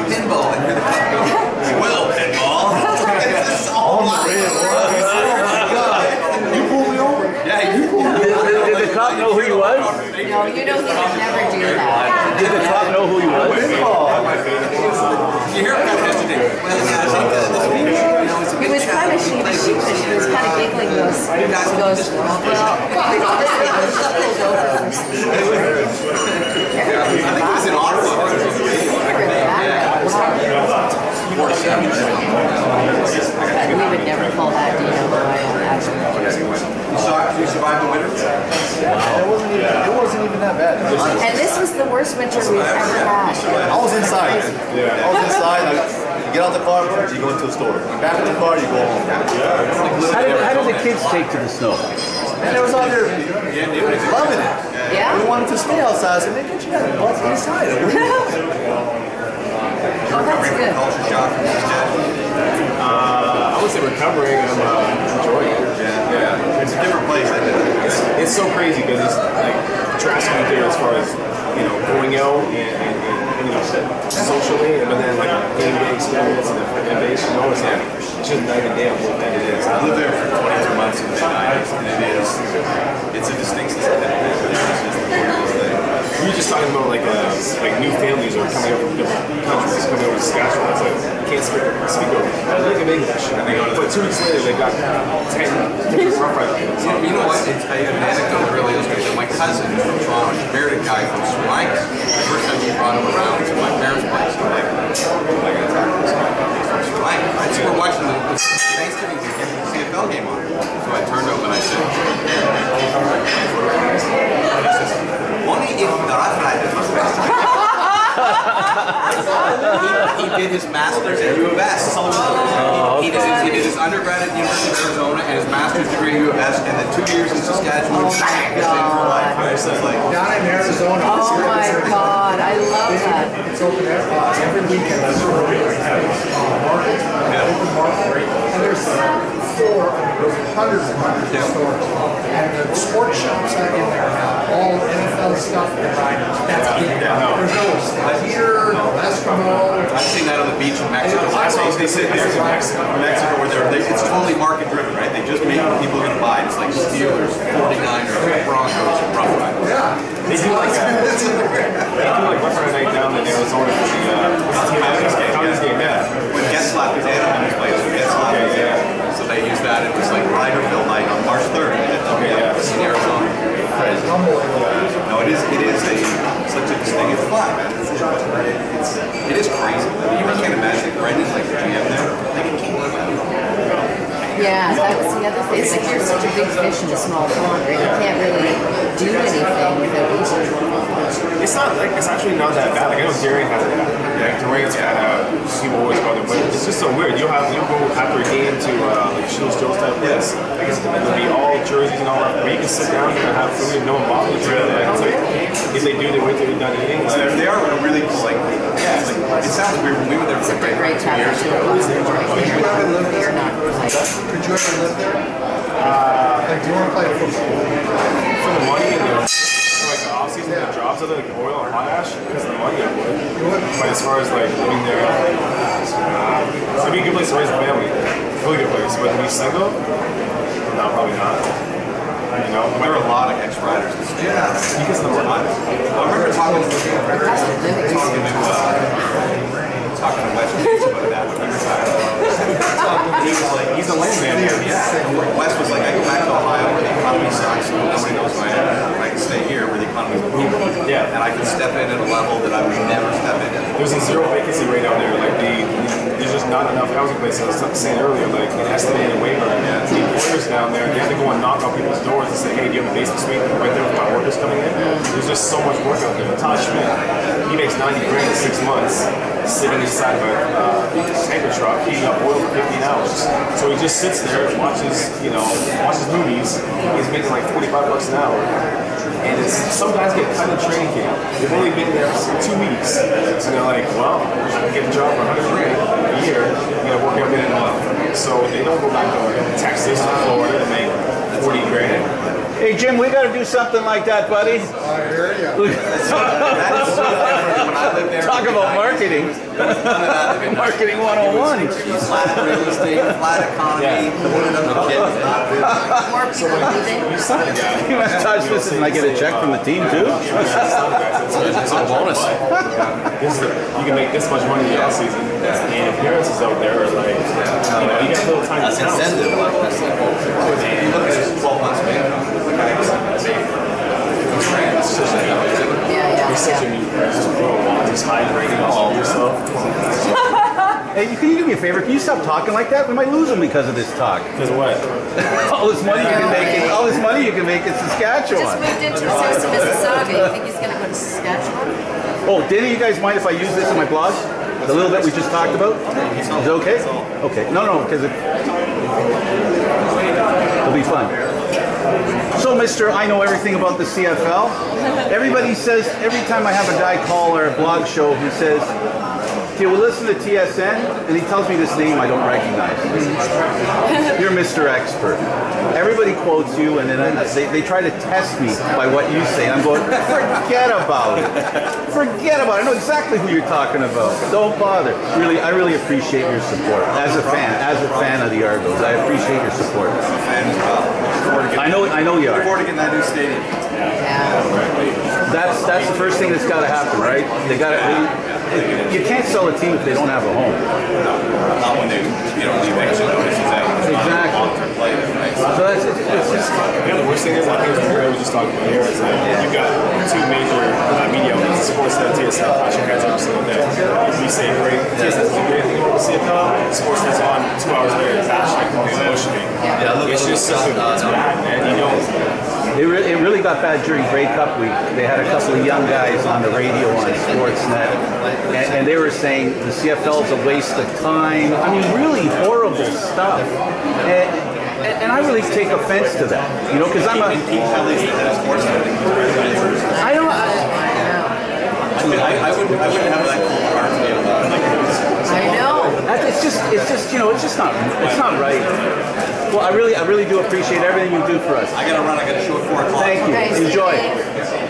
pinball, and here the cop goes, well, pinball. It's just all on the radio. You pulled me over? Yeah, you pulled me over. Did the cop know who he was? No, you know he would never do that. Did the cop know who he was? You hear him kind of hesitate. Well, yeah, I think this week, He was kind of sheepish. He was kind of giggling. He goes, well, honestly, I was just pulled over for speeding. I think it was in Argo. We would never call that DWI on that. You survived the winter? It wasn't even that bad. And this was the worst winter we've ever had. I was inside. I was inside. You get out the car, you go into the store. You back in the car, you go home. How did the kids take to the snow? And they was out there loving it. Yeah? We wanted to stay outside. I said, man, get you guys both inside. Oh, that's good. Culture shock. I would say recovering. I'm enjoying it. Yeah. It's a different place. It's so crazy because it's like drastically there as far as going out and socially, but then like game-day experience and the innovation. It's just night and day on what it is. I lived there for 22 months in the mid-90s, and it's a distinct We were just talking about like new families are coming up from different countries, coming over to Saskatchewan. It's like can't speak over. They can English, but 2 weeks later they got 10 different rough riders. You know what? I have an anecdote that really illustrates it. My cousin from Toronto, she married a guy from Sri Lanka. The first time she brought him around to my parents' place, I'm like, I gotta talk to this guy. He's from Sri Lanka. Right? So we're watching the Thanksgiving CFL game on. So I turned over and I said, only if the rough riders was best. He did his master's at U of S. He did his undergrad at the University of Arizona and his master's degree at U of S, and then 2 years in Saskatchewan. Down in Arizona. Oh my God, I love that. It's open every weekend. Open market. And there's 4 hundreds and hundreds of stores. And the sports shops are in there now. All NFL stuff. That's it. There's no heater, no Eskimo. I've seen that on the beach in Mexico. They sit there in Mexico where it's totally market driven, right? They just make what people are going to buy. It's like Steelers, 49ers, Broncos, and Rough Riders. Yeah. They do like Rough Rider night down in Arizona for the Counties game. Yeah. When Getzlaff is in his place, so they use that. It was like Riderville night on March 3rd. In Arizona. No, it is such a distinct. It's fun, man. It is crazy. I can't imagine Brendan's like the GM there. They can keep living. Yeah, that was the other thing. It's like you're such a big fish in a small pond, right? You can't really do anything without eating. It's not like it's actually not that bad. Like I know Gary has it. Yeah, Duran's kind of people always call it, but it's just so weird. You'll go after a game to like Shields Joe's type place. I guess it'll be all jerseys and all that, where you can sit down and have food and no one bothers you. It's like if they do, they wait till you're done eating. They are really like it sounds weird when we were there for a great time. 2 o'clock in the morning. They're not like. Could you ever live there? Like, do you want to play football? For the money and like the off-season, the jobs other like oil and potash, because of the money I would. But as far as like living there, it'd be a good place to raise a family. Really good place. But to be single, no, probably not. You know, there are a lot of ex-riders. Yeah, because of the money. I remember talking to Wes about that when he retired. He was like, he's a landman here. Yeah. Wes was like, I go back to Ohio where the economy sucks. Nobody knows who I am. I can stay here where the economy's booming. Yeah. And I can step in at a level that I would never step in at. There's a zero vacancy rate out there. Like there's just not enough housing places. I was saying earlier, like an estimated waiver. The employers down there, they have to go and knock on people's doors and say, hey, do you have a basement suite right there for my workers coming in? There's just so much work out there. Todd Schmidt, he makes 90 grand in 6 months sitting inside of a tanker truck heating up oil for 15 hours. So he just sits there, watches movies. He's making like $45 an hour. And some guys get cut in training camp. They've only been there for 2 weeks. So they're like, well, I get a job for 100 grand a year, you gotta work every day in a month. So they don't go back to Texas or Florida to make 40 grand. Hey Jim, we got to do something like that, buddy. I hear you. That is so different. When I lived there, Talk about marketing. none of that. Marketing 101. Flat real estate, flat economy. No kids, not business. More people leaving. You sign a guy. You must touch this and I get a check from the team too. It's a bonus. You can make this much money in the off season, and appearances out there are like, you got little tiny That's towns. incentive. Like that's like, if you look at his 12 months of income, Yeah, It's such a yeah. new person. Just hydrating all yourself. Hey, can you do me a favor? Can you stop talking like that? We might lose them because of this talk. Because what? All this money you can make in, all this money you can make in Just Saskatchewan. moved into his house in Mississauga. You think he's going to go to Saskatchewan? Oh, did you guys mind if I use this in my blog? The little bit we just talked about? Is it okay? Okay. No, because it'll be fun. So, Mr. I know everything about the CFL. Everybody says, every time I have a guy call or a blog show, he says, okay, we'll listen to TSN, and he tells me this name I don't recognize. You're Mr. Expert. Everybody quotes you, and then they try to test me by what you say, and I'm going, forget about it. Forget about it. I know exactly who you're talking about. Don't bother. Really, I really appreciate your support. As a fan of the Argos, I appreciate your support. I know you are. Look forward to getting that new stadium. Yeah. That's the first thing that's got to happen, right? You can't sell a team if they don't have a home. Not when they leave extra notices out. Exactly. Long-term play there, right? So it's just The worst thing is, I think we just talked about here, is that you've got two major media outlets, Sportsnet, TSN, flashing heads every single day. We say great, TSN's doing great thing about CFL, Sportsnet's on 2 hours later, bashing, pushing. It's just such it's bad, man. You know. It really got bad during Grey Cup week. They had a couple of young guys on the radio on Sportsnet, and they were saying the CFL is a waste of time. I mean, really horrible stuff. And I really take offense to that, because I'm a. I don't. I wouldn't have that cold heart to be able to I know. It's just not. It's not right. Well, I really do appreciate everything you do for us. I gotta run. I gotta show at 4 o'clock. Thank you. Okay, Enjoy. see you.